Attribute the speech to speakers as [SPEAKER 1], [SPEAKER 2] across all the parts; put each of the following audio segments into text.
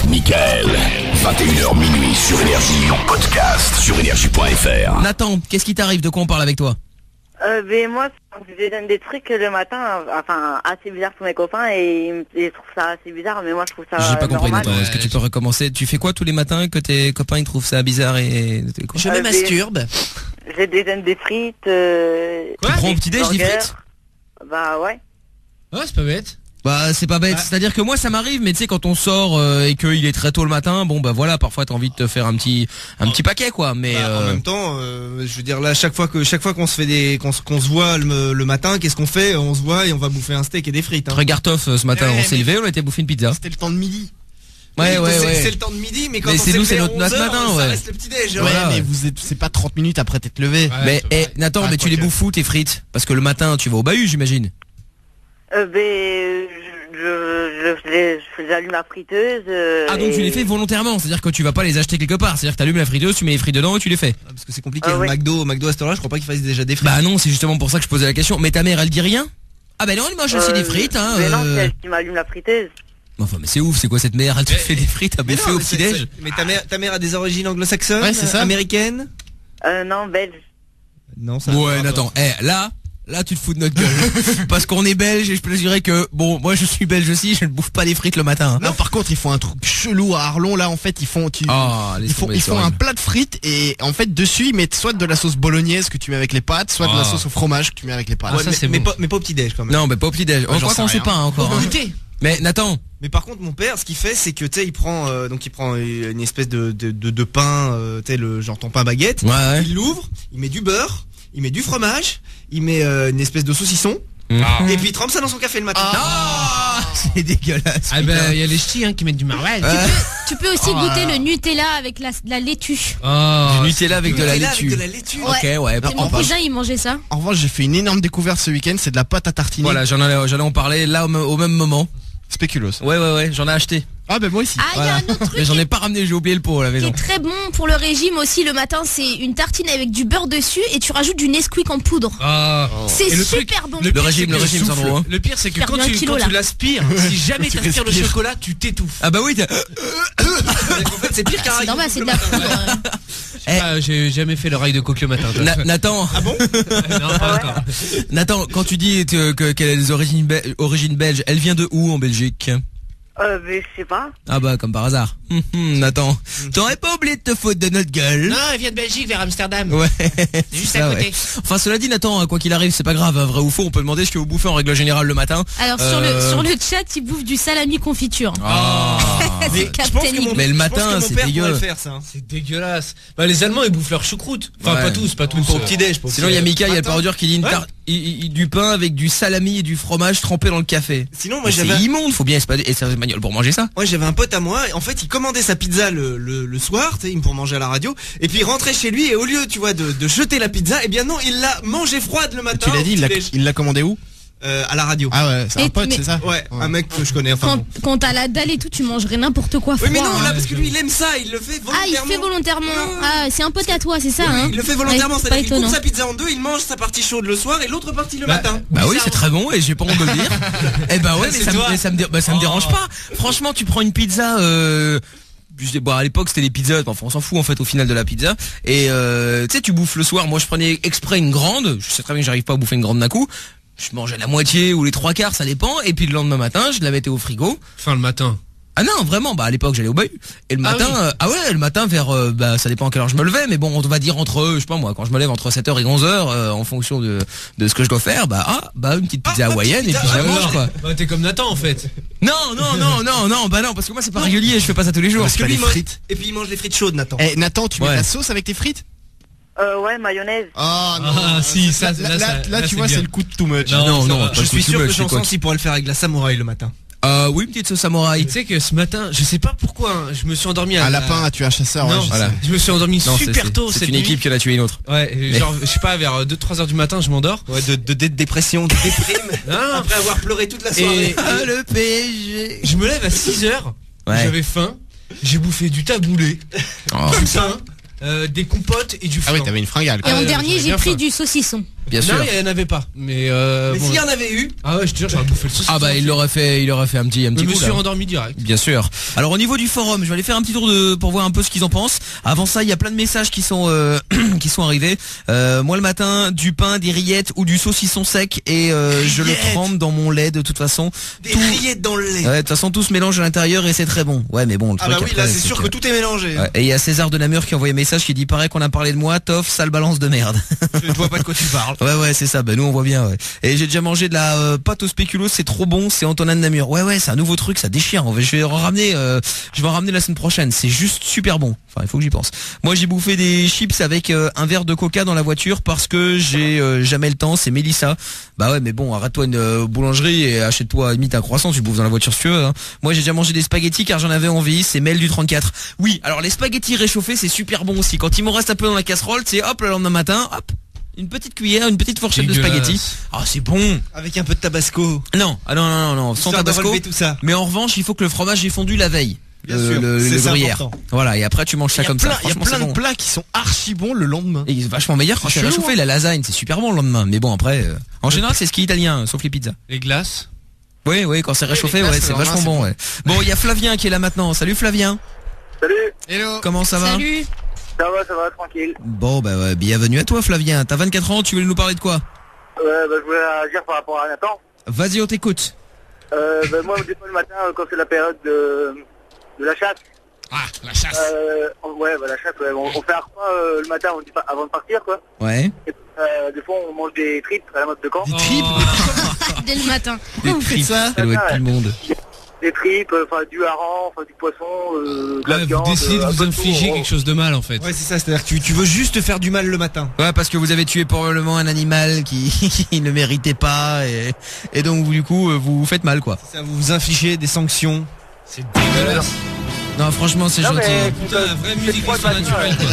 [SPEAKER 1] Michael, 21h minuit sur Énergie, en podcast sur énergie.fr.
[SPEAKER 2] Nathan, qu'est-ce qui t'arrive? De quoi on parle avec toi?
[SPEAKER 3] Ben moi, je donne des trucs le matin, enfin assez bizarres pour mes copains et ils trouvent ça assez bizarre, mais moi je trouve ça
[SPEAKER 2] J'ai pas compris,
[SPEAKER 3] normal.
[SPEAKER 2] Nathan. Est-ce que tu peux recommencer? Tu fais quoi tous les matins que tes copains ils trouvent ça bizarre et quoi?
[SPEAKER 4] Je me masturbe.
[SPEAKER 3] Je donne des frites.
[SPEAKER 2] Tu prends au petit-déj des frites?
[SPEAKER 3] Bah ouais.
[SPEAKER 5] Oh, c'est pas bête.
[SPEAKER 2] Bah c'est pas bête, c'est-à-dire que moi ça m'arrive, mais tu sais quand on sort et qu'il est très tôt le matin, bon bah voilà, parfois t'as envie de te faire un petit paquet quoi, mais
[SPEAKER 4] En même temps, je veux dire là, chaque fois qu'on se fait qu'on se voit le matin, qu'est-ce qu'on fait? On se voit et on va bouffer un steak et des frites. Hein.
[SPEAKER 2] Regarde Toff, ce matin on s'est levé, on a été bouffer une pizza.
[SPEAKER 4] C'était le temps de midi.
[SPEAKER 2] Ouais.
[SPEAKER 4] C'est le temps de midi, mais quand
[SPEAKER 2] mais
[SPEAKER 4] on
[SPEAKER 2] c'est
[SPEAKER 4] s'est
[SPEAKER 2] nous,
[SPEAKER 4] levé
[SPEAKER 2] c'est
[SPEAKER 4] à
[SPEAKER 2] notre
[SPEAKER 4] 11h,
[SPEAKER 2] matin,
[SPEAKER 4] ça
[SPEAKER 2] ouais.
[SPEAKER 4] reste le petit déj.
[SPEAKER 2] Ouais,
[SPEAKER 4] mais
[SPEAKER 6] c'est pas 30 minutes après t'être levé.
[SPEAKER 2] Mais Nathan, mais tu les bouffes où tes frites? Parce que le matin tu vas au bahut, j'imagine.
[SPEAKER 3] J'allume la friteuse.
[SPEAKER 2] Ah donc tu les fais volontairement, c'est-à-dire que tu vas pas les acheter quelque part, c'est-à-dire que t'allumes la friteuse, tu mets les frites dedans et tu les fais.
[SPEAKER 4] Parce que c'est compliqué, McDo à cette heure-là, je crois pas qu'il fasse déjà des frites.
[SPEAKER 2] Bah non, c'est justement pour ça que je posais la question. Mais ta mère elle dit rien? Ah bah non, elle mange aussi des frites hein.
[SPEAKER 3] Mais non, c'est elle qui m'allume la friteuse.
[SPEAKER 2] Enfin mais c'est ouf, c'est quoi cette mère? Elle te fait des frites à bouffer au petit-déj?
[SPEAKER 4] Mais ta mère a des origines anglo-saxonnes?
[SPEAKER 6] Ouais, c'est ça.
[SPEAKER 4] Américaines?
[SPEAKER 3] Non, belge.
[SPEAKER 4] Non, ça.
[SPEAKER 2] Ouais, Nathan, là tu te fous de notre gueule. Parce qu'on est belge et je peux jurer que, bon, moi je suis belge aussi, je ne bouffe pas les frites le matin.
[SPEAKER 6] Non, par contre, ils font un truc chelou à Arlon. Là, en fait, ils font un plat de frites et en fait dessus ils mettent soit de la sauce bolognaise que tu mets avec les pâtes, soit de la sauce au fromage que tu mets avec les pâtes.
[SPEAKER 4] Ouais, mais pas au petit déj quand même.
[SPEAKER 2] Non, mais pas au petit-déj. On croit qu'on sait pas encore. Hein. Mais Nathan.
[SPEAKER 4] Mais par contre mon père, ce qu'il fait, c'est que tu sais, il prend une espèce de pain, tu sais, genre ton pain baguette.
[SPEAKER 2] Ouais.
[SPEAKER 4] Il l'ouvre, il met du beurre, il met du fromage, il met une espèce de saucisson. Et puis il trempe ça dans son café le matin.
[SPEAKER 2] C'est dégueulasse.
[SPEAKER 5] Ah bah il y a les ch'tis qui mettent du marvel.
[SPEAKER 7] Tu peux aussi goûter le Nutella avec la laitue.
[SPEAKER 2] Du Nutella avec de la laitue.
[SPEAKER 7] Ok,
[SPEAKER 2] ouais.
[SPEAKER 7] Mon cousin il mangeait ça.
[SPEAKER 6] En revanche, j'ai fait une énorme découverte ce week-end, c'est de la pâte à tartiner.
[SPEAKER 2] Voilà, j'allais en parler là au même moment.
[SPEAKER 6] Spéculoos.
[SPEAKER 2] Ouais, j'en ai acheté.
[SPEAKER 6] Ah ben moi aussi.
[SPEAKER 7] Ah, il y a un autre truc
[SPEAKER 2] Mais j'en ai pas ramené, j'ai oublié le pot à la
[SPEAKER 7] qui
[SPEAKER 2] maison.
[SPEAKER 7] est très bon pour le régime aussi le matin, c'est une tartine avec du beurre dessus et tu rajoutes du Nesquik en poudre. C'est super bon.
[SPEAKER 2] Le régime, Sandro. Hein.
[SPEAKER 5] Le pire c'est que
[SPEAKER 7] Perdu
[SPEAKER 5] quand
[SPEAKER 7] un
[SPEAKER 5] tu
[SPEAKER 7] kilo, là.
[SPEAKER 5] l'aspires, si jamais t'aspires le chocolat, tu t'étouffes.
[SPEAKER 2] Ah bah oui,
[SPEAKER 4] En fait, c'est pire qu'un
[SPEAKER 7] C'est
[SPEAKER 4] rayon.
[SPEAKER 7] normal, c'est de la poudre.
[SPEAKER 5] J'ai jamais fait le rail de coque le matin.
[SPEAKER 2] Nathan.
[SPEAKER 4] Ah bon?
[SPEAKER 5] Non, pas encore.
[SPEAKER 2] Nathan, quand tu dis qu'elle a des origines belges, elle vient de où en Belgique?
[SPEAKER 3] Mais je sais pas.
[SPEAKER 2] Ah bah comme par hasard. Nathan, t'aurais pas oublié de te foutre de notre gueule?
[SPEAKER 5] Non, elle vient de Belgique vers Amsterdam.
[SPEAKER 2] Ouais.
[SPEAKER 5] Juste
[SPEAKER 2] ça,
[SPEAKER 5] à côté.
[SPEAKER 2] ouais. Enfin cela dit Nathan, quoi qu'il arrive, c'est pas grave, vrai ou faux, on peut demander ce que vous bouffez en règle générale le matin.
[SPEAKER 7] Alors sur le chat, ils bouffent du salami confiture.
[SPEAKER 4] Mais
[SPEAKER 7] C'est
[SPEAKER 4] je pense que
[SPEAKER 7] Captain
[SPEAKER 2] Mais le matin, c'est dégueu.
[SPEAKER 4] pourrait le faire ça.
[SPEAKER 5] C'est dégueulasse. Bah les Allemands ils bouffent leur choucroute. Enfin
[SPEAKER 2] Ouais.
[SPEAKER 5] pas tous.
[SPEAKER 4] Pas au petit déj.
[SPEAKER 2] Sinon il y a Mika, il y a le
[SPEAKER 4] Attends.
[SPEAKER 2] parodure qui dit du pain avec du salami et du fromage trempé dans le café.
[SPEAKER 4] Sinon moi
[SPEAKER 2] C'est
[SPEAKER 4] j'avais
[SPEAKER 2] immonde, faut bien et c'est manuel pour manger ça.
[SPEAKER 4] Moi j'avais un pote à moi, en fait il commandait sa pizza le soir, tu sais, pour manger à la radio, et puis il rentrait chez lui et au lieu tu vois de jeter la pizza, eh bien non, il l'a mangée froide le matin.
[SPEAKER 6] Tu l'as dit, il l'a commandé où?
[SPEAKER 4] À la radio.
[SPEAKER 6] Ah ouais, c'est un pote, c'est ça?
[SPEAKER 4] Ouais, un mec que je connais, enfin.
[SPEAKER 7] Quand t'as la dalle et tout, tu mangerais n'importe quoi froid.
[SPEAKER 4] Oui mais non, là
[SPEAKER 7] hein.
[SPEAKER 4] parce que lui il aime ça, il le fait volontairement.
[SPEAKER 7] Ah, il fait volontairement.
[SPEAKER 4] Ouais.
[SPEAKER 7] Ah, c'est un pote à toi, c'est ça,
[SPEAKER 4] Oui,
[SPEAKER 7] hein?
[SPEAKER 4] il le fait volontairement,
[SPEAKER 7] Ouais,
[SPEAKER 4] c'est-à-dire
[SPEAKER 7] pas
[SPEAKER 4] qu'il coupe
[SPEAKER 7] étonnant.
[SPEAKER 4] sa pizza en deux, il mange sa partie chaude le soir et l'autre partie le matin.
[SPEAKER 2] Bah oui, c'est très bon et j'ai pas honte de le dire. Eh bah ouais, mais
[SPEAKER 4] C'est
[SPEAKER 2] ça
[SPEAKER 4] toi.
[SPEAKER 2] me dérange pas. Franchement, tu prends une pizza bon, à l'époque c'était les pizzas, enfin on s'en fout en fait au final de la pizza. Et tu sais, tu bouffes le soir. Moi je prenais exprès une grande. Je sais très bien que j'arrive pas à bouffer une grande d'un coup. Je mangeais la moitié ou les trois quarts, ça dépend. Et puis le lendemain matin, je la mettais au frigo.
[SPEAKER 5] Fin le matin.
[SPEAKER 2] Ah non, vraiment, bah à l'époque j'allais au bahut. Et le matin, le matin vers, ça dépend à quelle heure je me levais, mais bon, on va dire entre, je sais pas moi, quand je me lève entre 7h et 11h, en fonction de ce que je dois faire, une petite pizza hawaïenne et puis je la mange quoi.
[SPEAKER 5] Bah t'es comme Nathan en fait.
[SPEAKER 2] Non, parce que moi c'est pas régulier, je fais pas ça tous les jours.
[SPEAKER 4] Parce que
[SPEAKER 6] pas
[SPEAKER 4] lui
[SPEAKER 6] les
[SPEAKER 4] il mange-
[SPEAKER 6] frites.
[SPEAKER 4] Et puis il mange les frites chaudes Nathan.
[SPEAKER 6] Eh Nathan, tu mets de
[SPEAKER 2] Ouais.
[SPEAKER 6] la sauce avec tes frites?
[SPEAKER 3] Ouais, mayonnaise.
[SPEAKER 6] Ah non.
[SPEAKER 5] Ah si, ça
[SPEAKER 6] Là, tu vois,
[SPEAKER 5] bien.
[SPEAKER 6] c'est le coup de too much.
[SPEAKER 2] Non,
[SPEAKER 4] Je suis sûr que Chanson aussi pourrait le faire avec la samouraï le matin.
[SPEAKER 2] Oui, une petite sauce samouraï.
[SPEAKER 5] Et tu sais que ce matin, je sais pas pourquoi, hein, je me suis endormi
[SPEAKER 6] Un lapin a tué un chasseur.
[SPEAKER 5] Non,
[SPEAKER 6] ouais, je
[SPEAKER 2] voilà.
[SPEAKER 6] sais.
[SPEAKER 5] je me suis endormi
[SPEAKER 2] Non,
[SPEAKER 5] super tôt
[SPEAKER 2] c'est
[SPEAKER 5] cette
[SPEAKER 2] une
[SPEAKER 5] nuit.
[SPEAKER 2] équipe qui en a tué une autre.
[SPEAKER 5] Ouais, genre je sais pas, vers 2-3 heures du matin, je m'endors.
[SPEAKER 4] Ouais, de dépression, de déprime.
[SPEAKER 5] Non.
[SPEAKER 4] Après avoir pleuré toute la soirée.
[SPEAKER 5] Et
[SPEAKER 2] le PSG.
[SPEAKER 5] je me lève à 6 heures.
[SPEAKER 2] Ouais.
[SPEAKER 5] J'avais faim. J'ai bouffé du taboulé,
[SPEAKER 2] Oh.
[SPEAKER 5] du pain, des compotes et du
[SPEAKER 6] Ah
[SPEAKER 5] flan.
[SPEAKER 6] oui, t'avais une fringale.
[SPEAKER 7] Et en
[SPEAKER 5] ouais,
[SPEAKER 7] dernier,
[SPEAKER 5] j'avais
[SPEAKER 7] j'ai
[SPEAKER 5] bien
[SPEAKER 7] pris
[SPEAKER 5] faim.
[SPEAKER 7] du saucisson.
[SPEAKER 2] bien sûr.
[SPEAKER 5] Non, il y en avait pas. Mais
[SPEAKER 4] Mais s'il y en avait eu.
[SPEAKER 5] Ah ouais, je te jure, j'aurais bouffé le saucisson.
[SPEAKER 2] Ah bah il aurait fait un petit
[SPEAKER 5] Je me
[SPEAKER 2] coup,
[SPEAKER 5] suis
[SPEAKER 2] là.
[SPEAKER 5] endormi direct.
[SPEAKER 2] Bien sûr. Alors au niveau du forum, je vais aller faire un petit tour pour voir un peu ce qu'ils en pensent. Avant ça, il y a plein de messages qui sont qui sont arrivés. Moi le matin, du pain, des rillettes ou du saucisson sec et je le trempe dans mon lait de toute façon.
[SPEAKER 4] Des rillettes dans le lait.
[SPEAKER 2] Ouais, de toute façon tout se mélange à l'intérieur et c'est très bon. Ouais, mais bon, le
[SPEAKER 4] Ah
[SPEAKER 2] truc
[SPEAKER 4] bah oui,
[SPEAKER 2] après,
[SPEAKER 4] là c'est sûr que tout est mélangé.
[SPEAKER 2] Ouais, et il y a César de Namur qui a envoyé un message qui dit pareil qu'on a parlé de moi, tof, sale balance de merde.
[SPEAKER 4] Je ne vois pas de quoi tu parles.
[SPEAKER 2] Ouais, c'est ça. Bah nous on voit bien. Ouais. Et j'ai déjà mangé de la pâte au spéculoos, c'est trop bon. C'est Antonin de Namur. Ouais, c'est un nouveau truc, ça déchire. Je vais en ramener. Je vais en ramener la semaine prochaine. C'est juste super bon. Enfin, il faut que j'y pense. Moi, j'ai bouffé des chips avec un verre de coca dans la voiture parce que j'ai jamais le temps. C'est Mélissa. Bah ouais, mais bon, arrête-toi une boulangerie et achète-toi limite un croissant. Tu bouffes dans la voiture si tu veux. Hein. Moi, j'ai déjà mangé des spaghettis car j'en avais envie. C'est Mel du 34. Oui, alors les spaghettis réchauffés, c'est super bon aussi. Quand il m'en reste un peu dans la casserole, c'est hop le lendemain matin, hop. Une petite cuillère, une petite fourchette de spaghettis. Ah, c'est bon.
[SPEAKER 4] Avec un peu de tabasco.
[SPEAKER 2] Non, sans tabasco.
[SPEAKER 4] Tout ça.
[SPEAKER 2] Mais en revanche, il faut que le fromage ait fondu la veille.
[SPEAKER 4] Bien sûr,
[SPEAKER 2] le
[SPEAKER 4] c'est
[SPEAKER 2] gruyère.
[SPEAKER 4] important.
[SPEAKER 2] Voilà, et après tu manges ça comme ça.
[SPEAKER 6] Il y a plein de plats qui sont archi bons le lendemain.
[SPEAKER 2] Et c'est vachement meilleur quand c'est
[SPEAKER 6] chelou,
[SPEAKER 2] réchauffé. La lasagne, c'est super bon le lendemain. Mais bon, après, en général, c'est ce qui est italien, sauf les pizzas.
[SPEAKER 5] Les glaces.
[SPEAKER 2] Oui, quand c'est réchauffé,
[SPEAKER 6] les glaces,
[SPEAKER 2] c'est
[SPEAKER 6] le
[SPEAKER 2] vachement
[SPEAKER 6] lendemain,
[SPEAKER 2] bon. Ouais. Bon, il y a Flavien qui est là maintenant. Salut Flavien.
[SPEAKER 3] Salut.
[SPEAKER 6] Hello.
[SPEAKER 2] Comment ça va?
[SPEAKER 7] Salut.
[SPEAKER 3] Ça va, tranquille.
[SPEAKER 2] Bon, bah ouais, bienvenue à toi Flavien. T'as 24 ans, tu voulais nous parler de quoi?
[SPEAKER 3] Je voulais réagir par rapport à Nathan.
[SPEAKER 2] Vas-y, on t'écoute.
[SPEAKER 3] Moi, des fois le matin, quand c'est la période de la chasse.
[SPEAKER 5] Ah, la chasse.
[SPEAKER 3] La chasse, ouais. On fait un repas le matin avant de partir, quoi.
[SPEAKER 2] Ouais.
[SPEAKER 3] Et, des fois, on mange des tripes à la mode de camp.
[SPEAKER 2] Des tripes?
[SPEAKER 7] Dès le matin.
[SPEAKER 2] Des tripes, ça doit être tout le monde.
[SPEAKER 3] Des tripes, du hareng, du poisson, de la
[SPEAKER 5] Ouais,
[SPEAKER 3] viande.
[SPEAKER 5] vous décidez de
[SPEAKER 3] un
[SPEAKER 5] vous
[SPEAKER 3] peu de
[SPEAKER 5] infliger
[SPEAKER 3] tout.
[SPEAKER 5] quelque chose de mal en fait.
[SPEAKER 4] Ouais, c'est ça, c'est-à-dire que tu veux juste faire du mal le matin.
[SPEAKER 2] Ouais, parce que vous avez tué probablement un animal qui ne méritait pas et donc du coup vous faites mal quoi.
[SPEAKER 4] Ça vous infligez des sanctions.
[SPEAKER 5] C'est dégueulasse.
[SPEAKER 2] Non, franchement, c'est
[SPEAKER 3] Non,
[SPEAKER 2] gentil.
[SPEAKER 3] mais-
[SPEAKER 5] Putain, la vraie musique naturelle quoi.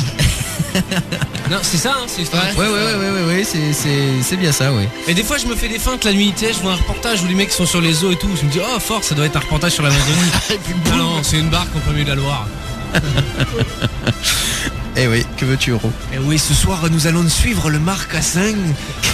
[SPEAKER 5] Non, c'est ça, hein, c'est
[SPEAKER 2] Ouais, c'est bien ça, ouais.
[SPEAKER 5] Et des fois, je me fais des feintes la nuit, tu sais, je vois un reportage où les mecs sont sur les eaux et tout. Je me dis, oh, fort, ça doit être un reportage sur l'Amazonie. Ah non, c'est une barque en plein milieu de la Loire.
[SPEAKER 2] Eh oui, que veux-tu, Euro?
[SPEAKER 4] Et oui, ce soir, nous allons suivre le Marc à 5.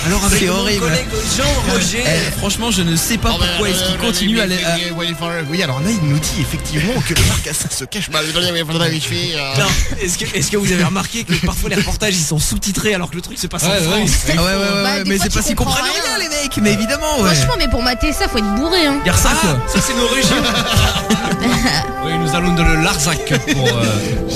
[SPEAKER 4] Alors avec
[SPEAKER 2] C'est
[SPEAKER 4] mon
[SPEAKER 2] horrible.
[SPEAKER 4] collègue Jean-Roger.
[SPEAKER 2] Franchement, je ne sais pas pourquoi est-ce qu'il continue à aller.
[SPEAKER 6] Oui, alors là, il nous dit effectivement que le Marcassin se cache pas.
[SPEAKER 4] Non, est-ce que vous avez remarqué que parfois les reportages ils sont sous-titrés alors que le truc se passe en
[SPEAKER 5] Ouais,
[SPEAKER 4] France.
[SPEAKER 2] Ouais,
[SPEAKER 7] Bah, des
[SPEAKER 2] mais
[SPEAKER 7] fois,
[SPEAKER 2] c'est
[SPEAKER 7] tu
[SPEAKER 2] parce qu'ils
[SPEAKER 7] comprends
[SPEAKER 2] comprennent
[SPEAKER 7] rien.
[SPEAKER 2] rien, les mecs, mais évidemment, ouais.
[SPEAKER 7] Franchement, mais pour mater ça, faut être bourré, hein.
[SPEAKER 2] Regarde ça, quoi.
[SPEAKER 5] Ça, c'est nos régions. Oui, nous allons dans le Larzac pour.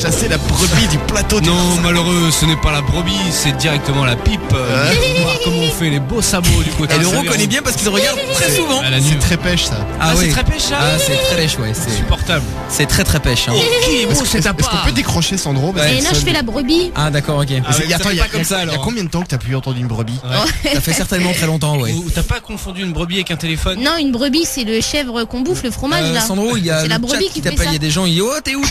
[SPEAKER 6] Chasser la brebis du plateau du
[SPEAKER 5] Non, malheureux, ce n'est pas la brebis, c'est directement la pipe. Pour voir comment on fait les beaux sabots du côté.
[SPEAKER 2] Et
[SPEAKER 5] de
[SPEAKER 2] l'Euro
[SPEAKER 5] Saint-Véran.
[SPEAKER 2] connaît bien parce qu'il regarde très souvent.
[SPEAKER 5] À la
[SPEAKER 6] C'est
[SPEAKER 5] nuit.
[SPEAKER 6] très pêche ça.
[SPEAKER 5] Ah,
[SPEAKER 2] oui.
[SPEAKER 5] c'est très pêche ça.
[SPEAKER 2] Ah, c'est très pêche, ouais.
[SPEAKER 5] C'est supportable.
[SPEAKER 2] C'est très pêche. Hein.
[SPEAKER 6] Est-ce qu'on peut décrocher Sandro parce
[SPEAKER 7] Et
[SPEAKER 6] que
[SPEAKER 7] là, je fais la brebis.
[SPEAKER 2] Ah, d'accord, ok.
[SPEAKER 5] Ah, ouais,
[SPEAKER 6] Attends,
[SPEAKER 5] ça fait
[SPEAKER 6] il y a
[SPEAKER 5] pas comme ça,
[SPEAKER 6] il y a
[SPEAKER 5] alors.
[SPEAKER 6] combien de temps que t'as plus entendu une brebis?
[SPEAKER 2] Ça fait certainement très longtemps, ouais.
[SPEAKER 5] Ou t'as pas confondu une brebis avec un téléphone?
[SPEAKER 7] Non, une brebis, c'est le chèvre qu'on bouffe, le fromage, là.
[SPEAKER 2] Sandro, il y a
[SPEAKER 7] C'est
[SPEAKER 2] le
[SPEAKER 7] la
[SPEAKER 2] chat
[SPEAKER 7] brebis
[SPEAKER 2] qui
[SPEAKER 7] qui fait
[SPEAKER 2] t'appelle,
[SPEAKER 7] ça.
[SPEAKER 2] il y a des gens, il dit oh t'es où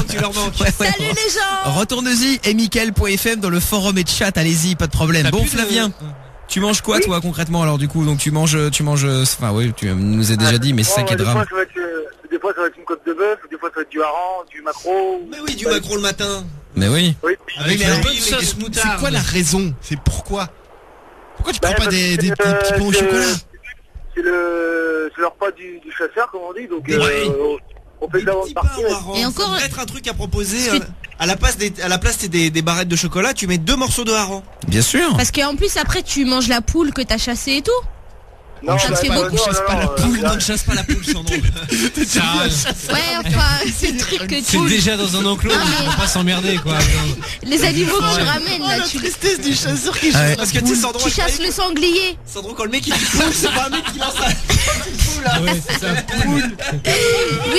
[SPEAKER 4] Tu leur manques.
[SPEAKER 2] Ouais.
[SPEAKER 7] Salut les gens.
[SPEAKER 2] Retourne-y et Mickaël.fm dans le forum et chat, allez-y, pas de problème.
[SPEAKER 5] T'as
[SPEAKER 2] Bon
[SPEAKER 5] plus de-
[SPEAKER 2] Flavien, tu manges quoi toi concrètement alors du coup? Donc tu manges enfin oui, tu nous as déjà dit, mais c'est ça qui est
[SPEAKER 3] Des
[SPEAKER 2] drame.
[SPEAKER 3] fois, des fois, ça va être une côte de bœuf, des fois, ça va être du hareng, du maquereau.
[SPEAKER 4] Mais oui, du macro le matin.
[SPEAKER 2] Mais oui.
[SPEAKER 3] Oui.
[SPEAKER 5] Avec
[SPEAKER 4] Mais
[SPEAKER 5] un
[SPEAKER 4] oui,
[SPEAKER 5] peu de
[SPEAKER 4] mais
[SPEAKER 5] sauce
[SPEAKER 6] C'est
[SPEAKER 5] moutarde.
[SPEAKER 6] quoi la raison? C'est pourquoi tu prends pas
[SPEAKER 3] parce
[SPEAKER 6] des
[SPEAKER 3] que,
[SPEAKER 6] petits pains au
[SPEAKER 3] c'est-
[SPEAKER 6] chocolat?
[SPEAKER 3] C'est le repas du chasseur, comme on dit, donc
[SPEAKER 4] Ouais.
[SPEAKER 3] on fait
[SPEAKER 4] Des
[SPEAKER 3] ça avant de
[SPEAKER 4] petits pains
[SPEAKER 3] partir.
[SPEAKER 4] au hareng.
[SPEAKER 7] Et
[SPEAKER 4] Ça
[SPEAKER 7] encore-
[SPEAKER 4] devrait être un truc à proposer.
[SPEAKER 7] Parce que-
[SPEAKER 4] À la place des barrettes de chocolat, tu mets 2 morceaux de hareng.
[SPEAKER 2] Bien sûr.
[SPEAKER 7] Parce qu'en plus, après, tu manges la poule que t'as chassée et tout.
[SPEAKER 3] Non,
[SPEAKER 7] Ça te fait beaucoup.
[SPEAKER 3] chasse pas la
[SPEAKER 4] Poule, on ne chasse pas la poule, Sandro.
[SPEAKER 7] Ouais, enfin, c'est le truc que
[SPEAKER 5] C'est
[SPEAKER 7] tu...
[SPEAKER 5] déjà dans un enclos, on va pas s'emmerder quoi.
[SPEAKER 7] Les animaux que tu ramènes,
[SPEAKER 6] Oh
[SPEAKER 7] là,
[SPEAKER 6] la
[SPEAKER 7] tu...
[SPEAKER 6] tristesse du chasseur qui
[SPEAKER 2] Ouais.
[SPEAKER 4] Parce que tu sais, Sandro,
[SPEAKER 7] Tu chasses le sanglier.
[SPEAKER 4] Sandro, quand le mec il dit poule, c'est pas un mec qui lance un
[SPEAKER 5] Ouais, c'est ça.
[SPEAKER 7] Oui,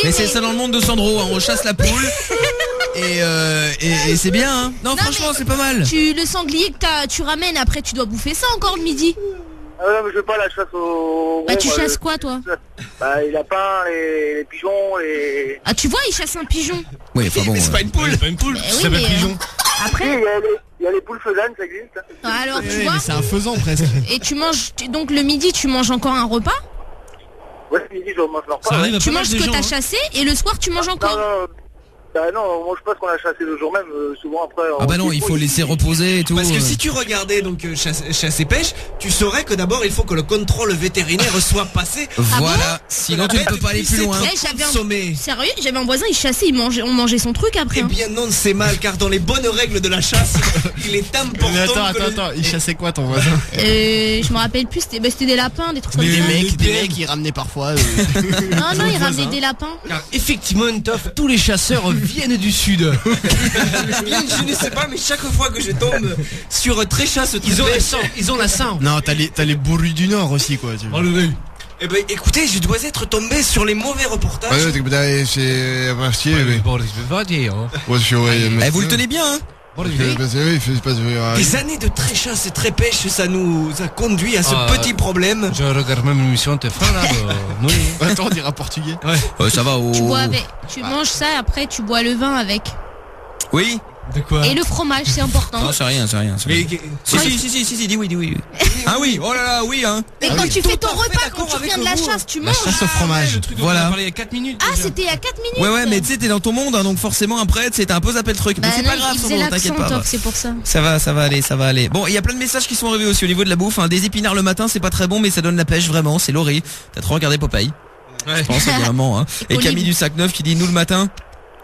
[SPEAKER 2] Mais c'est ça dans le monde de Sandro, hein. On chasse la poule et c'est bien. Hein. Non, franchement,
[SPEAKER 7] mais-
[SPEAKER 2] c'est pas mal.
[SPEAKER 7] le sanglier que tu ramènes, après, tu dois bouffer ça encore le midi.
[SPEAKER 3] Ah non, mais je veux pas la chasse au...
[SPEAKER 7] Bah, tu
[SPEAKER 3] rond,
[SPEAKER 7] chasses quoi, toi?
[SPEAKER 3] Bah, les lapins, les pigeons, les...
[SPEAKER 7] Ah, tu vois, il chasse un pigeon.
[SPEAKER 2] Oui, enfin bon.
[SPEAKER 4] Mais c'est pas une poule.
[SPEAKER 5] C'est pas une poule,
[SPEAKER 7] Eh
[SPEAKER 5] ça
[SPEAKER 7] oui,
[SPEAKER 5] s'appelle
[SPEAKER 7] mais,
[SPEAKER 5] pigeon.
[SPEAKER 3] Si,
[SPEAKER 7] Après,
[SPEAKER 3] il y a les poules faisanes, ça existe. Hein.
[SPEAKER 7] alors, tu
[SPEAKER 6] Oui,
[SPEAKER 7] vois,
[SPEAKER 6] mais c'est un faisan presque.
[SPEAKER 7] et tu manges... Donc, le midi, tu manges encore un repas.
[SPEAKER 3] Ouais, midi, je mange leur
[SPEAKER 5] Ça
[SPEAKER 3] repas.
[SPEAKER 5] arrive à
[SPEAKER 7] Tu
[SPEAKER 5] pas mal
[SPEAKER 7] manges
[SPEAKER 5] de
[SPEAKER 7] ce que
[SPEAKER 5] gens.
[SPEAKER 7] t'as
[SPEAKER 5] hein.
[SPEAKER 7] chassé, et le soir, tu manges
[SPEAKER 3] Non,
[SPEAKER 7] encore.
[SPEAKER 3] non,
[SPEAKER 8] Bah non, moi je pense qu'on a chassé le jour même, souvent après...
[SPEAKER 2] Ah bah non, il faut laisser reposer et tout.
[SPEAKER 4] Parce que si tu regardais donc chasse et pêche, tu saurais que d'abord il faut que le contrôle vétérinaire soit passé.
[SPEAKER 2] Voilà, sinon tu ne peux pas aller plus loin.
[SPEAKER 7] Sérieux, j'avais un voisin, il chassait, on mangeait son truc après.
[SPEAKER 4] Eh bien non, c'est mal, car dans les bonnes règles de la chasse, il est important.
[SPEAKER 6] Mais attends, il chassait quoi ton voisin?
[SPEAKER 7] Je me rappelle plus, c'était des lapins, des trucs comme ça.
[SPEAKER 6] Des mecs, ils ramenaient parfois.
[SPEAKER 7] Non, ils ramenaient des lapins.
[SPEAKER 5] Car effectivement, Toff, tous les chasseurs viennent du sud.
[SPEAKER 4] Je ne sais pas, mais chaque fois que je tombe sur très chasse,
[SPEAKER 5] ils ont la sang.
[SPEAKER 6] Non, t'as les bourrus du Nord aussi, quoi.
[SPEAKER 4] Eh ben, écoutez, je dois être tombé sur les mauvais reportages.
[SPEAKER 2] Vous le tenez bien, hein?
[SPEAKER 4] Des années de très chasse et très pêche, ça nous a conduit à ce petit problème.
[SPEAKER 5] Je regarde même l'émission de TF1 là.
[SPEAKER 6] Attends, on dira portugais.
[SPEAKER 2] Ouais, ça va.
[SPEAKER 7] Tu bois avec, tu manges ça, après tu bois le vin avec.
[SPEAKER 2] Oui.
[SPEAKER 5] De quoi?
[SPEAKER 7] Et le fromage, c'est important.
[SPEAKER 2] Non, c'est rien. Si, dis oui. Ah oui, oh là là, oui, hein.
[SPEAKER 7] Mais quand tu fais ton repas, quand tu reviens de la chasse, tu manges.
[SPEAKER 6] La chasse au fromage.
[SPEAKER 2] Voilà.
[SPEAKER 5] Il y a 4 minutes.
[SPEAKER 7] Ah, c'était il y a 4 minutes.
[SPEAKER 2] Ouais, mais tu sais, t'es dans ton monde, hein, donc forcément après, tu sais, t'as un peu zappé le truc. Mais c'est pas grave, t'inquiète pas.
[SPEAKER 7] C'est pour ça.
[SPEAKER 2] Ça va aller. Bon, il y a plein de messages qui sont arrivés aussi au niveau de la bouffe. Hein. Des épinards le matin, c'est pas très bon, mais ça donne la pêche vraiment. C'est Laurie. T'as trop regardé Popeye.
[SPEAKER 5] Ouais.
[SPEAKER 2] Je pense évidemment. Hein. Et Camille du Sac Neuf qui dit nous le matin.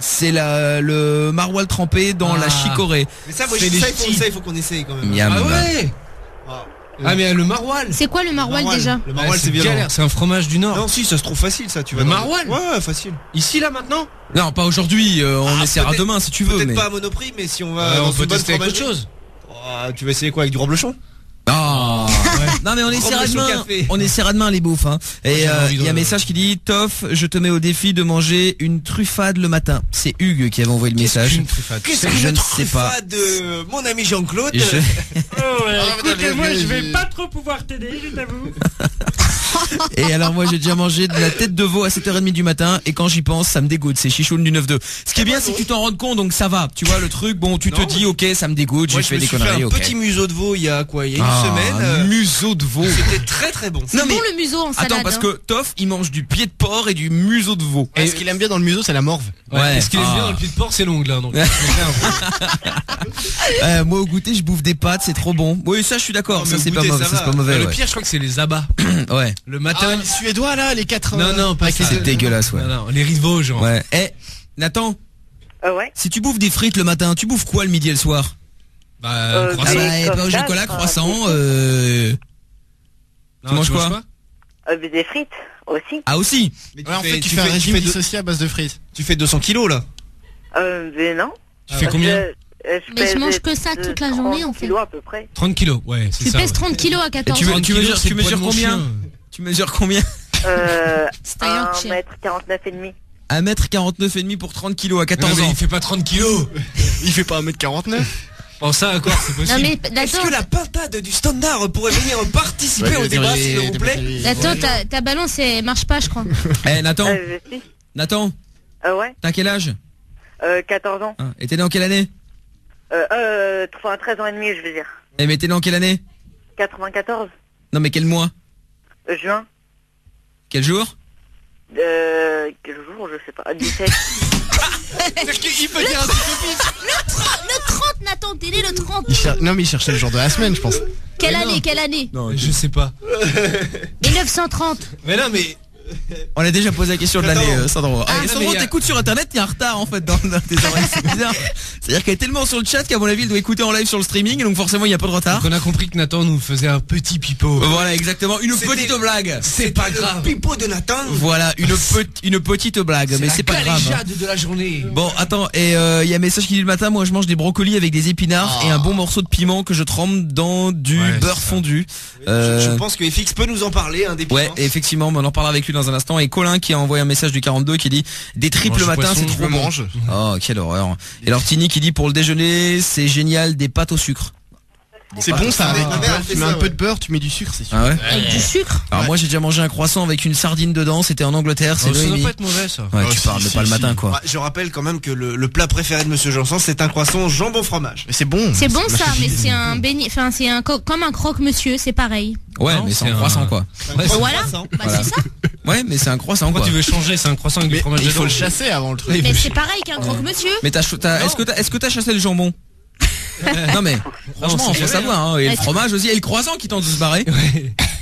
[SPEAKER 2] C'est le maroilles trempé dans la chicorée.
[SPEAKER 4] Mais ça, il faut qu'on essaye quand même.
[SPEAKER 2] Miam.
[SPEAKER 5] Ah ouais. Ah mais le maroilles.
[SPEAKER 7] C'est quoi le maroilles déjà?
[SPEAKER 4] Le maroilles c'est violent.
[SPEAKER 5] C'est un fromage du Nord.
[SPEAKER 4] Non si, ça se trouve facile ça, tu vois.
[SPEAKER 5] Le maroilles?
[SPEAKER 4] Ouais, facile.
[SPEAKER 5] Ici là maintenant?
[SPEAKER 2] Non, pas aujourd'hui, on essaiera demain si tu veux.
[SPEAKER 4] Peut-être
[SPEAKER 2] mais...
[SPEAKER 4] pas à Monoprix, mais si on va
[SPEAKER 5] on peut tester autre chose.
[SPEAKER 4] Tu vas essayer quoi, avec du reblochon?
[SPEAKER 2] Oh. Non mais on essaiera demain les bouffes hein. Et il y a un message qui dit Toff, je te mets au défi de manger une truffade le matin. C'est Hugues qui avait envoyé le message.
[SPEAKER 4] Qu'est-ce que je ne sais pas de mon ami Jean-Claude.
[SPEAKER 9] Écoutez, moi je vais pas trop pouvoir t'aider, je t'avoue.
[SPEAKER 2] Et alors moi j'ai déjà mangé de la tête de veau à 7h30 du matin et quand j'y pense ça me dégoûte, c'est Chichoun du 9-2. Ce qui est bien c'est que tu t'en rends compte donc ça va, tu vois le truc, bon tu te dis ok ça me dégoûte, j'ai fait des conneries.
[SPEAKER 4] Un petit museau de veau il y a quoi, il y a une semaine.
[SPEAKER 2] Museau de veau.
[SPEAKER 4] C'était très très bon.
[SPEAKER 7] C'est bon le museau en salade.
[SPEAKER 2] Attends parce que Toff il mange du pied de porc et du museau de veau.
[SPEAKER 6] Et ce qu'il aime bien dans le museau c'est la morve.
[SPEAKER 5] Ouais. Et ce qu'il aime bien dans le pied de porc c'est l'ongle donc.
[SPEAKER 2] Moi au goûter je bouffe des pâtes, c'est trop bon. Oui ça je suis d'accord, ça c'est pas mauvais, c'est pas mauvais.
[SPEAKER 5] Le pire je crois que c'est les abats.
[SPEAKER 2] Ouais.
[SPEAKER 5] Le matin.
[SPEAKER 6] Les Suédois là, les 4.
[SPEAKER 5] Non, pas ça.
[SPEAKER 2] C'est dégueulasse ouais.
[SPEAKER 5] Non, les riz de veau genre.
[SPEAKER 2] Ouais. Nathan.
[SPEAKER 3] Ouais.
[SPEAKER 2] Si tu bouffes des frites le matin, tu bouffes quoi le midi et le soir?
[SPEAKER 5] Croissant.
[SPEAKER 2] Pas au chocolat, croissant. Tu manges quoi?
[SPEAKER 3] Des frites aussi.
[SPEAKER 2] Ah aussi.
[SPEAKER 6] Ouais, en fait tu fais un régime dissocié à base de frites.
[SPEAKER 4] Tu fais 200 kilos là.
[SPEAKER 3] Mais non.
[SPEAKER 5] Tu fais combien?
[SPEAKER 7] Mais je mange que ça toute la journée en fait.
[SPEAKER 3] 30 kilos à peu près.
[SPEAKER 5] 30 kilos, ouais, c'est ça.
[SPEAKER 7] Tu pèses 30 kilos à 14 ans.
[SPEAKER 2] Tu mesures combien? Tu mesures combien?
[SPEAKER 3] 1m49,5.
[SPEAKER 2] 1m49,5 pour 30 kilos à 14 ans.
[SPEAKER 5] Il fait pas 30 kilos.
[SPEAKER 6] Il fait pas 1m49.
[SPEAKER 5] Bon ça encore c'est possible.
[SPEAKER 7] Non, mais,
[SPEAKER 4] est-ce que la pintade du standard pourrait venir participer au débat s'il vous plaît?
[SPEAKER 7] Attends, ta balance elle marche pas je crois.
[SPEAKER 2] Eh Nathan. Nathan.
[SPEAKER 3] Ouais.
[SPEAKER 2] T'as quel âge?
[SPEAKER 3] 14 ans.
[SPEAKER 2] Et t'es né en quelle année?
[SPEAKER 3] 13 ans et demi je veux dire.
[SPEAKER 2] Eh mais t'es né en quelle année?
[SPEAKER 3] 94.
[SPEAKER 2] Non mais quel mois?
[SPEAKER 3] Juin.
[SPEAKER 2] Quel jour?
[SPEAKER 3] Quel jour je sais pas. 17.
[SPEAKER 4] Il peut dire un petit peu plus.
[SPEAKER 7] Le 30 Nathan, t'es né le 30.
[SPEAKER 6] Non mais il cherchait le jour de la semaine je pense.
[SPEAKER 7] Quelle année?
[SPEAKER 5] Non, je sais pas.
[SPEAKER 7] 1930.
[SPEAKER 5] Mais non mais
[SPEAKER 2] on a déjà posé la question de l'année, Sandro. Sandro, t'écoutes sur internet, t'es en retard en fait dans tes oreilles, c'est bizarre. C'est-à-dire qu'elle est tellement sur le chat qu'à mon avis, elle doit écouter en live sur le streaming, donc forcément il y a pas de retard.
[SPEAKER 5] Donc on a compris que Nathan nous faisait un petit pipeau.
[SPEAKER 2] Voilà, exactement, une petite blague.
[SPEAKER 4] C'est pas grave. Le pipeau de Nathan.
[SPEAKER 2] Voilà, une petite blague, mais c'est pas grave.
[SPEAKER 5] C'est de la journée.
[SPEAKER 2] Bon, attends, et il y a un message qui dit le matin, moi je mange des brocolis avec des épinards et un bon morceau de piment que je trempe dans du beurre fondu.
[SPEAKER 4] Je pense que FX peut nous en parler, des piments.
[SPEAKER 2] Ouais, effectivement, on en parlera avec lui dans un instant. Et Colin qui a envoyé un message du 42 qui dit des tripes le matin c'est trop bon. Oh quelle horreur. Et alors Tini qui dit pour le déjeuner c'est génial des pâtes au sucre.
[SPEAKER 6] C'est bon ça avec du beurre, tu mets un peu de beurre, tu mets du sucre, c'est sûr.
[SPEAKER 2] Ah ouais.
[SPEAKER 7] Avec du sucre.
[SPEAKER 2] Alors moi j'ai déjà mangé un croissant avec une sardine dedans, c'était en Angleterre, c'est
[SPEAKER 5] ça
[SPEAKER 2] Noémie.
[SPEAKER 5] doit pas être mauvais ça.
[SPEAKER 2] Ouais, tu parles mais pas le matin quoi.
[SPEAKER 4] Ouais, je rappelle quand même que le plat préféré de Monsieur Janson c'est un croissant jambon fromage.
[SPEAKER 6] Mais c'est bon.
[SPEAKER 7] C'est bon ça, mais c'est un béni, enfin c'est comme un croque-monsieur, c'est pareil.
[SPEAKER 2] Ouais, mais c'est un croissant quoi.
[SPEAKER 7] Voilà. Bah c'est ça.
[SPEAKER 2] Ouais, mais c'est un croissant.
[SPEAKER 5] Pourquoi
[SPEAKER 2] quoi.
[SPEAKER 5] tu veux changer? C'est un croissant avec du fromage.
[SPEAKER 6] Il faut le chasser avant le truc.
[SPEAKER 7] Mais c'est pareil qu'un croque-monsieur.
[SPEAKER 2] Mais est-ce que t'as chassé le jambon? Non mais franchement, faut savoir. Hein. Et le fromage aussi, et le croissant qui tente de se barrer.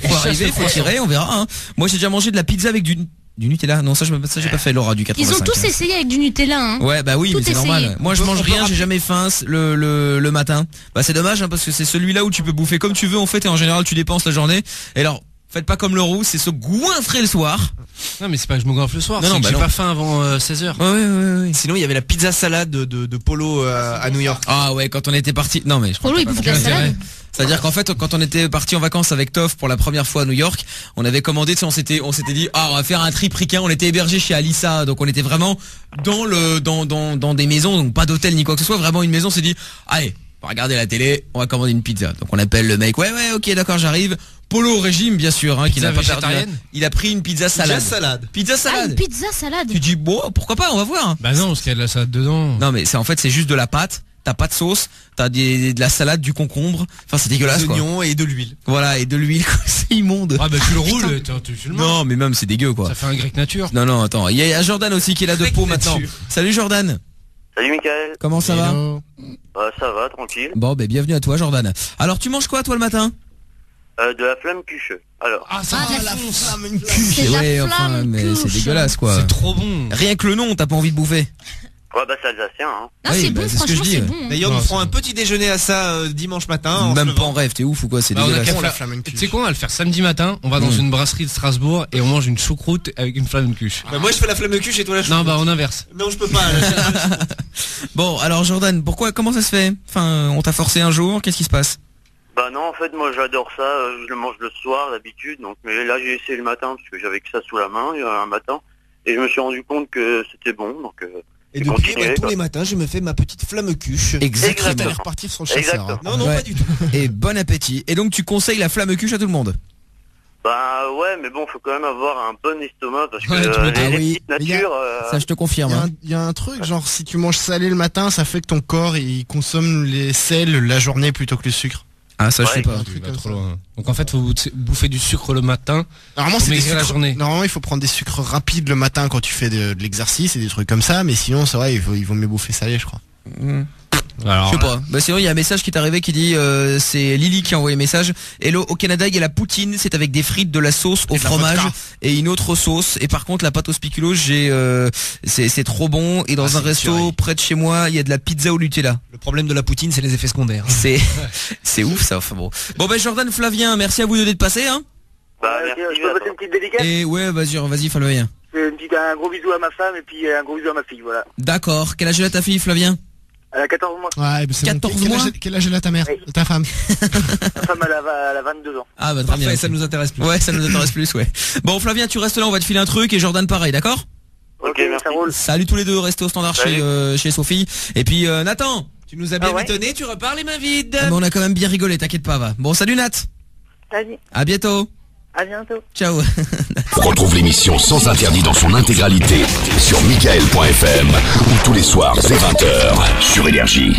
[SPEAKER 2] Faut arriver, faut tirer, on verra. Hein. Moi, j'ai déjà mangé de la pizza avec du Nutella. Non, ça j'ai pas fait, Laura, du 85.
[SPEAKER 7] Ils ont tous essayé avec du Nutella. Hein.
[SPEAKER 2] Ouais, bah oui, mais c'est normal. Moi, je mange rien, j'ai jamais faim le matin. Bah c'est dommage, hein, parce que c'est celui-là où tu peux bouffer comme tu veux en fait, et en général tu dépenses la journée. Et alors, faites pas comme le roux, c'est se goinfrer le soir.
[SPEAKER 5] Non, mais c'est pas que je me goinfre le soir,
[SPEAKER 2] non,
[SPEAKER 5] c'est que j'ai pas faim avant 16h.
[SPEAKER 2] Ouais.
[SPEAKER 4] Sinon, il y avait la pizza salade de Polo à New York.
[SPEAKER 2] Ah ouais, quand on était parti. Non mais je crois
[SPEAKER 7] Polo, il bouffe de la salade.
[SPEAKER 2] C'est-à-dire qu'en fait, quand on était parti en vacances avec Toff pour la première fois à New York, on avait commandé, on s'était dit, on va faire un trip ricain. On était hébergé chez Alissa, donc on était vraiment dans des maisons, donc pas d'hôtel ni quoi que ce soit, vraiment une maison. On s'est dit, allez, on va regarder la télé, on va commander une pizza. Donc on appelle le mec, ouais, ok, d'accord, j'arrive. Polo au régime, bien sûr, hein, qui n'a pas perdu. Il a pris une pizza salade. Pizza salade.
[SPEAKER 7] Ah, une pizza salade.
[SPEAKER 2] Tu dis, bon, pourquoi pas, on va voir.
[SPEAKER 5] Bah non, parce qu'il y a de la salade dedans.
[SPEAKER 2] Non, mais c'est juste de la pâte. T'as pas de sauce, t'as de la salade, du concombre. Enfin, c'est dégueulasse, quoi.
[SPEAKER 4] Des oignons et de l'huile.
[SPEAKER 2] Voilà, et de l'huile, quoi. C'est immonde.
[SPEAKER 5] Ah bah tu le roules, tu le manges.
[SPEAKER 2] Non, mais même c'est dégueu, quoi.
[SPEAKER 5] Ça fait un grec nature.
[SPEAKER 2] Non, attends. Il y a Jordan aussi qui est là de Pau maintenant. Salut Jordan.
[SPEAKER 8] Salut Mickaël.
[SPEAKER 2] Comment ça va?
[SPEAKER 8] Ça va, tranquille.
[SPEAKER 2] Bon, ben bienvenue à toi Jordan. Alors, tu manges quoi toi le matin?
[SPEAKER 8] De la flamme cuche. Alors.
[SPEAKER 7] Ah, la flamme cuche. C'est
[SPEAKER 2] ouais, enfin, mais c'est dégueulasse, quoi.
[SPEAKER 5] C'est trop bon.
[SPEAKER 2] Rien que le nom, t'as pas envie de bouffer.
[SPEAKER 8] Ouais, bah c'est alsacien, hein.
[SPEAKER 7] Non, c'est bon, franchement, c'est bon.
[SPEAKER 4] D'ailleurs, nous ferons un petit déjeuner à ça dimanche matin.
[SPEAKER 2] Même pas en rêve, t'es ouf ou quoi? C'est dégueulasse.
[SPEAKER 5] Tu sais quoi, on va le faire samedi matin. On va dans une brasserie de Strasbourg et on mange une choucroute avec une flamme cuche.
[SPEAKER 4] Bah moi je fais la flamme cuche et toi la choucroute.
[SPEAKER 5] Non, bah on inverse.
[SPEAKER 4] Non, je peux pas.
[SPEAKER 2] Bon, alors Jordan, comment ça se fait? Enfin, on t'a forcé un jour, qu'est-ce qui se passe?
[SPEAKER 8] Bah non, en fait, moi j'adore ça. Je le mange le soir d'habitude. Donc, mais là j'ai essayé le matin parce que j'avais que ça sous la main un matin et je me suis rendu compte que c'était bon. Donc
[SPEAKER 4] et depuis, tous les matins, je me fais ma petite flamme cuche.
[SPEAKER 2] Exactement.
[SPEAKER 6] T'allais repartir sur le chasseur.
[SPEAKER 4] Hein. Non, pas du tout.
[SPEAKER 2] Et bon appétit. Et donc tu conseilles la flamme cuche à tout le monde?
[SPEAKER 8] Bah ouais, mais bon, faut quand même avoir un bon estomac parce que
[SPEAKER 2] oui.
[SPEAKER 8] nature.
[SPEAKER 2] Ça, je te confirme.
[SPEAKER 6] Il y a un truc, genre si tu manges salé le matin, ça fait que ton corps il consomme les sels la journée plutôt que le sucre.
[SPEAKER 2] Ah ça je sais pas.
[SPEAKER 5] Trop loin. Donc en fait faut bouffer du sucre le matin.
[SPEAKER 6] Normalement c'est
[SPEAKER 5] la journée.
[SPEAKER 6] Normalement il faut prendre des sucres rapides le matin quand tu fais de l'exercice et des trucs comme ça, mais sinon c'est vrai il vaut mieux bouffer salé je crois.
[SPEAKER 2] Alors, je sais pas. Bah sinon il y a un message qui est arrivé qui dit c'est Lily qui a envoyé un message. Hello, au Canada il y a la poutine, c'est avec des frites, de la sauce au fromage et une autre sauce. Et par contre la pâte au spéculoos c'est trop bon. Et dans un resto près de chez moi il y a de la pizza au Nutella.
[SPEAKER 4] Le problème de la poutine c'est les effets secondaires.
[SPEAKER 2] C'est ouf ça. Enfin bon. Bon ben Jordan, Flavien, merci à vous deux d'être passés hein.
[SPEAKER 8] Bah
[SPEAKER 3] je peux passer une petite dédicace.
[SPEAKER 2] Et ouais vas-y Flavien.
[SPEAKER 3] Un gros bisou à ma femme et puis un gros bisou à ma fille, voilà.
[SPEAKER 2] D'accord. Quel âge a ta fille Flavien?
[SPEAKER 3] Elle a 14 mois.
[SPEAKER 6] Ouais, bah 14 mois. Quel âge elle a ta mère?
[SPEAKER 3] Oui.
[SPEAKER 6] Ta femme?
[SPEAKER 3] Ma femme elle a 22 ans.
[SPEAKER 2] Ah bah très bien.
[SPEAKER 4] Ça nous intéresse plus.
[SPEAKER 2] Ouais, ça nous intéresse plus, ouais. Bon Flavien, tu restes là, on va te filer un truc et Jordan pareil, d'accord?
[SPEAKER 8] Ok, merci.
[SPEAKER 3] Ça roule.
[SPEAKER 2] Salut tous les deux, restez au standard chez Sophie. Et puis Nathan.
[SPEAKER 4] Tu nous as bien étonné, tu repars les mains vides.
[SPEAKER 2] Ah, mais on a quand même bien rigolé, t'inquiète pas, va. Bon, salut Nat.
[SPEAKER 3] Salut.
[SPEAKER 2] À bientôt.
[SPEAKER 3] À bientôt.
[SPEAKER 2] Ciao.
[SPEAKER 1] Retrouve l'émission Sans Interdit dans son intégralité sur Mickaël.fm ou tous les soirs dès 20h sur Énergie.